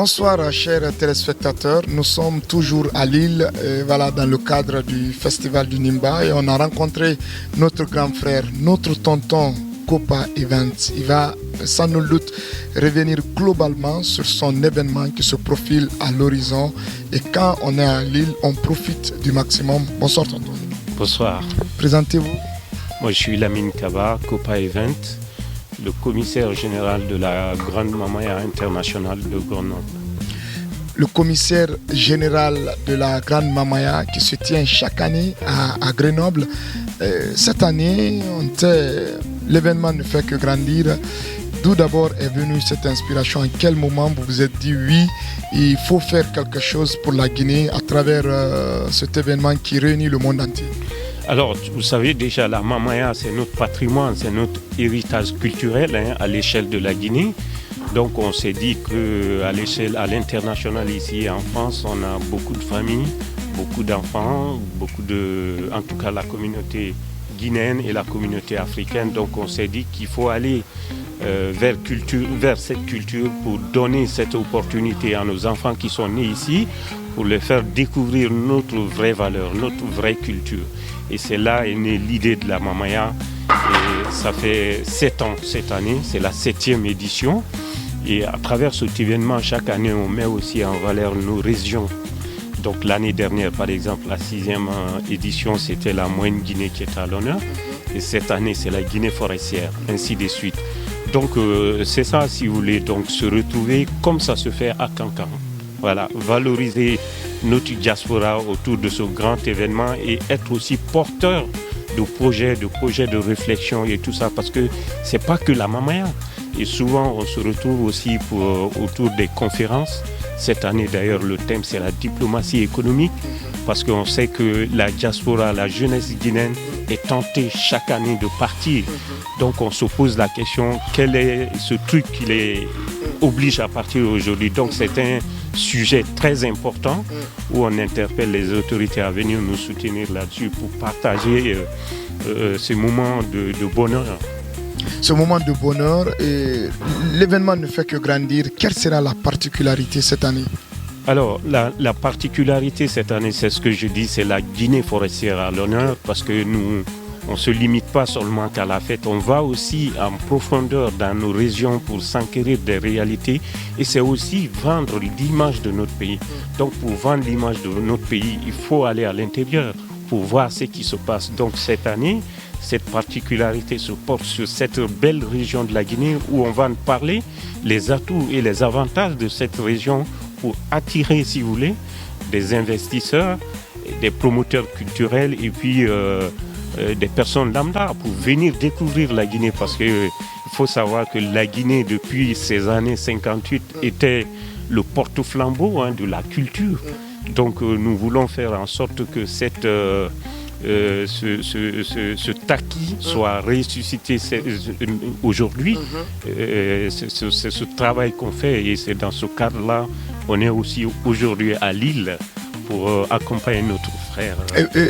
Bonsoir chers téléspectateurs, nous sommes toujours à Lille, dans le cadre du festival du Nimba et on a rencontré notre grand frère, notre tonton Copa Events. Il va sans nul doute revenir globalement sur son événement qui se profile à l'horizon et quand on est à Lille, on profite du maximum. Bonsoir tonton. Bonsoir. Présentez-vous. Moi je suis Lamine Kaba, Copa Events, le commissaire général de la Grande Mamaya Internationale de Grenoble. Le commissaire général de la Grande Mamaya qui se tient chaque année à Grenoble. Cette année, l'événement ne fait que grandir. D'où d'abord est venue cette inspiration? À quel moment vous vous êtes dit oui, il faut faire quelque chose pour la Guinée à travers cet événement qui réunit le monde entier? Alors, vous savez déjà, la Mamaya, c'est notre patrimoine, c'est notre héritage culturel à l'échelle de la Guinée. Donc, on s'est dit qu'à l'échelle, à l'international ici en France, on a beaucoup de familles, beaucoup d'enfants, en tout cas la communauté guinéenne et la communauté africaine. Donc, on s'est dit qu'il faut aller vers cette culture pour donner cette opportunité à nos enfants qui sont nés ici, pour les faire découvrir notre vraie valeur, notre vraie culture. Et c'est là est née l'idée de la Mamaya. Et ça fait 7 ans cette année, c'est la 7e édition. Et à travers cet événement, chaque année, on met aussi en valeur nos régions. Donc l'année dernière, par exemple, la 6e édition, c'était la Moyenne Guinée qui était à l'honneur. Et cette année, c'est la Guinée forestière, ainsi de suite. Donc c'est ça, si vous voulez, donc se retrouver comme ça se fait à Cancan. Voilà, valoriser notre diaspora autour de ce grand événement et être aussi porteur de projets de réflexion et tout ça, parce que c'est pas que la Mamaya. Et souvent, on se retrouve aussi autour des conférences. Cette année, d'ailleurs, le thème, c'est la diplomatie économique, parce qu'on sait que la diaspora, la jeunesse guinéenne, est tentée chaque année de partir. Donc, on se pose la question, quel est ce truc qui les oblige à partir aujourd'hui? Donc, c'est un sujet très important où on interpelle les autorités à venir nous soutenir là-dessus pour partager ces moments de bonheur. Ce moment de bonheur, et l'événement ne fait que grandir. Quelle sera la particularité cette année? Alors, la particularité cette année, c'est ce que je dis, c'est la Guinée forestière à l'honneur, parce que nous, on ne se limite pas seulement qu'à la fête, on va aussi en profondeur dans nos régions pour s'enquérir des réalités, et c'est aussi vendre l'image de notre pays. Donc, pour vendre l'image de notre pays, il faut aller à l'intérieur pour voir ce qui se passe. Donc, cette année, cette particularité se porte sur cette belle région de la Guinée où on va parler les atouts et les avantages de cette région pour attirer, si vous voulez, des investisseurs, des promoteurs culturels et puis des personnes lambda pour venir découvrir la Guinée, parce qu'il faut savoir que la Guinée, depuis ces années 58, était le porte-flambeau de la culture. Donc nous voulons faire en sorte que ce acquis soit ressuscité aujourd'hui. C'est ce travail qu'on fait et c'est dans ce cadre-là qu'on est aussi aujourd'hui à Lille pour accompagner notre frère.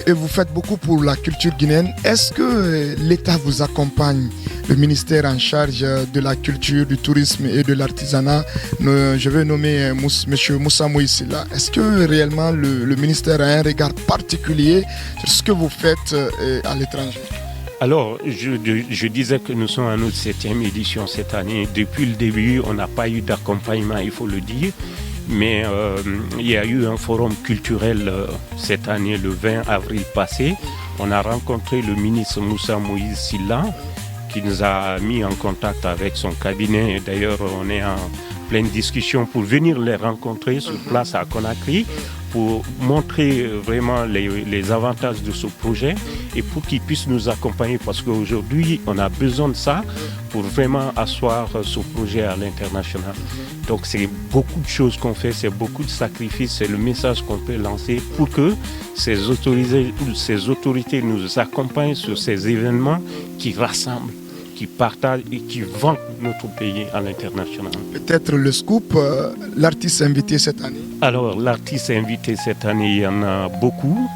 Et vous faites beaucoup pour la culture guinéenne. Est-ce que l'État vous accompagne, le ministère en charge de la culture, du tourisme et de l'artisanat? Je vais nommer M. Moussa Moïsila. Est-ce que réellement le ministère a un regard particulier sur ce que vous faites à l'étranger? Alors, je disais que nous sommes à notre 7e édition cette année. Depuis le début, on n'a pas eu d'accompagnement, il faut le dire. Mais il y a eu un forum culturel cette année, le 20 avril passé. On a rencontré le ministre Moussa Moïsila qui nous a mis en contact avec son cabinet. Et d'ailleurs, on est en pleine discussion pour venir les rencontrer sur place à Conakry pour montrer vraiment les avantages de ce projet et pour qu'ils puissent nous accompagner, parce qu'aujourd'hui, on a besoin de ça pour vraiment asseoir ce projet à l'international. Donc c'est beaucoup de choses qu'on fait, c'est beaucoup de sacrifices, c'est le message qu'on peut lancer pour que ces autorités nous accompagnent sur ces événements qui rassemblent, qui partagent et qui vendent notre pays à l'international. Peut-être le scoop, l'artiste invité cette année? Alors, l'artiste invité cette année, il y en a beaucoup.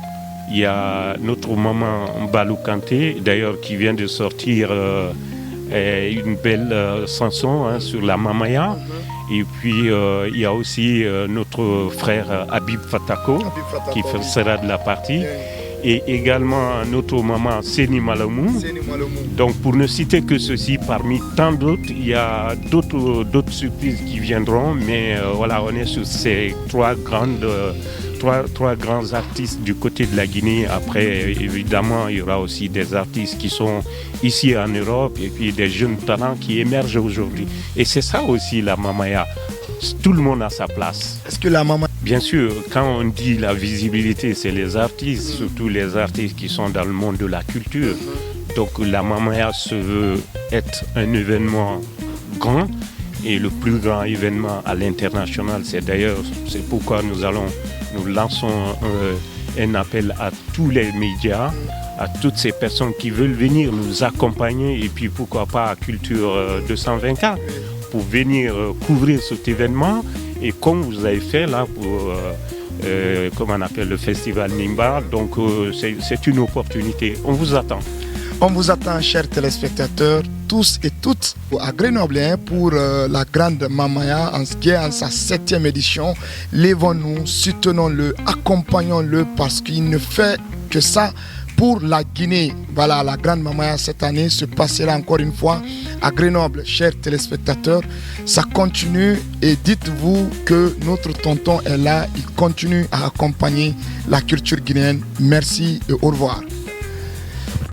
Il y a notre maman Mbalou Kanté, d'ailleurs, qui vient de sortir une belle chanson sur la Mamaya. Et puis il y a aussi notre frère Habib Fatako qui sera de la partie. Et également notre maman Seni Malamou. Donc pour ne citer que ceci, parmi tant d'autres, il y a d'autres surprises qui viendront, mais voilà, on est sur ces trois grands artistes du côté de la Guinée. Après, évidemment, il y aura aussi des artistes qui sont ici en Europe et puis des jeunes talents qui émergent aujourd'hui. Et c'est ça aussi la Mamaya. Tout le monde a sa place. Est-ce que la Mamaya... Bien sûr, quand on dit la visibilité, c'est les artistes, surtout les artistes qui sont dans le monde de la culture. Donc la Mamaya se veut être un événement grand et le plus grand événement à l'international. C'est pourquoi nous lançons un appel à tous les médias, à toutes ces personnes qui veulent venir nous accompagner et puis pourquoi pas à Culture 224 pour venir couvrir cet événement. Et comme vous avez fait là pour comme on appelle le festival Nimba, donc c'est une opportunité. On vous attend. On vous attend, chers téléspectateurs, tous et toutes, à Grenoble pour la grande Mamaya, qui est en sa 7e édition. Lèvons-nous, soutenons-le, accompagnons-le parce qu'il ne fait que ça pour la Guinée. Voilà, la grande Mamaya cette année se passera encore une fois à Grenoble. Chers téléspectateurs, ça continue et dites-vous que notre tonton est là, il continue à accompagner la culture guinéenne. Merci et au revoir.